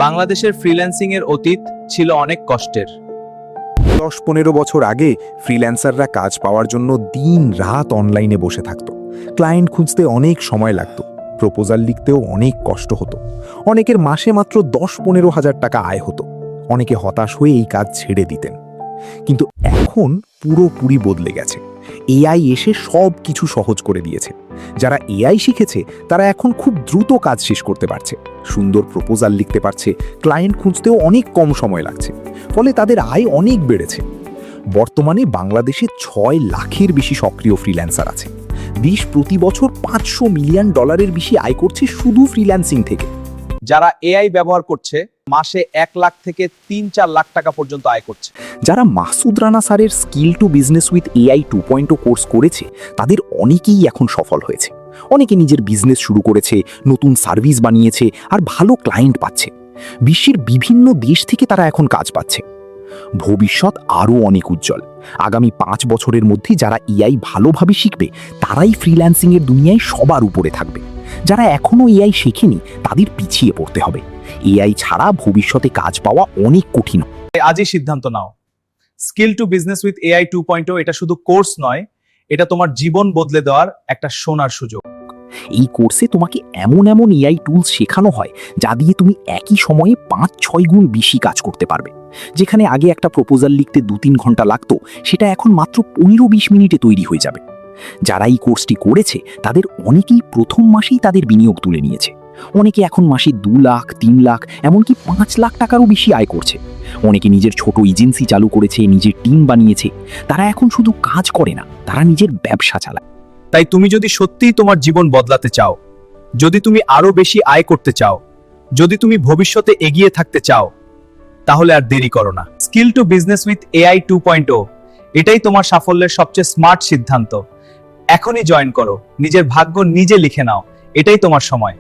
বাংলাদেশের ফ্রিল্যান্সিং এর অতীত ছিল অনেক কষ্টের। 10-15 বছর আগে ফ্রিল্যান্সাররা কাজ পাওয়ার জন্য দিন রাত অনলাইনে বসে থাকতো। ক্লায়েন্ট খুঁজতে অনেক সময় লাগতো, প্রপোজাল লিখতেও অনেক কষ্ট হতো। অনেকের মাসে মাত্র 10-15 হাজার টাকা আয় হতো। অনেকে হতাশ হয়ে এই কাজ ছেড়ে দিতেন। কিন্তু এখন পুরোপুরি বদলে গেছে। এআই এসে সব কিছু সহজ করে দিয়েছে। যারা এআই শিখেছে তারা এখন খুব দ্রুত কাজ শেষ করতে পারছে, সুন্দর প্রপোজাল লিখতে পারছে, ক্লায়েন্ট খুঁজতেও অনেক কম সময় লাগছে। ফলে তাদের আয় অনেক বেড়েছে। বর্তমানে বাংলাদেশে 6 লাখের বেশি সক্রিয় ফ্রিল্যান্সার আছে। দেশ প্রতি বছর $500 মিলিয়ন বেশি আয় করছে শুধু ফ্রিল্যান্সিং থেকে। যারা এআই ব্যবহার করছে মাসে 1 লাখ থেকে 3-4 লাখ টাকা পর্যন্ত আয় করছে। যারা মাসুদ রানা স্যারের skill to business with AI 2.0 course করেছে তাদের অনেকেই এখন সফল হয়েছে। অনেকে নিজের বিজনেস শুরু করেছে, নতুন সার্ভিস বানিয়েছে আর ভালো ক্লায়েন্ট পাচ্ছে। বিশ্বের বিভিন্ন দেশ থেকে তারা এখন কাজ পাচ্ছে। ভবিষ্যৎ আরও অনেক উজ্জ্বল। আগামী 5 বছরের মধ্যে যারা এআই ভালোভাবে শিখবে তারাই ফ্রিল্যান্সিংয়ের দুনিয়ায় সবার উপরে থাকবে। যারা এখনও এআই শেখেনি তাদের পিছিয়ে পড়তে হবে। এআই ছাড়া ভবিষ্যতে কাজ পাওয়া অনেক কঠিন। আজই সিদ্ধান্ত নাও। Skill to business with AI 2.0 এটা শুধু কোর্স নয়, এটা তোমার জীবন বদলে দেওয়ার একটা সোনার সুযোগ। এই কোর্সে তোমাকে এমন এমন এআই টুলস শেখানো হয় যা দিয়ে তুমি একই সময়ে 5-6 গুণ বেশি কাজ করতে পারবে। যেখানে আগে একটা প্রপোজাল লিখতে 2-3 ঘন্টা লাগতো, সেটা এখন মাত্র 15-20 মিনিটে তৈরি হয়ে যাবে। যারা এই কোর্সটি করেছে তাদের অনেকেই প্রথম মাসেই তাদের বিনিয়োগ তুলে নিয়েছে। অনেকে এখন মাসে 2 লাখ, 3 লাখ, এমনকি 5 লাখ টাকারও বেশি আয় করছে। অনেকে নিজের ছোট এজেন্সি চালু করেছে, নিজের টিম বানিয়েছে। তারা এখন শুধু কাজ করে না, তারা নিজের ব্যবসা চালায়। তাই তুমি যদি সত্যিই তোমার জীবন বদলাতে চাও, যদি তুমি আরো বেশি আয় করতে চাও, যদি তুমি ভবিষ্যতে এগিয়ে থাকতে চাও, তাহলে আর দেরি করো না। Skill to business with AI 2.0 এটাই তোমার সাফল্যের সবচেয়ে স্মার্ট সিদ্ধান্ত। এখনই জয়েন করো, নিজের ভাগ্য নিজে লিখে নাও। এটাই তোমার সময়।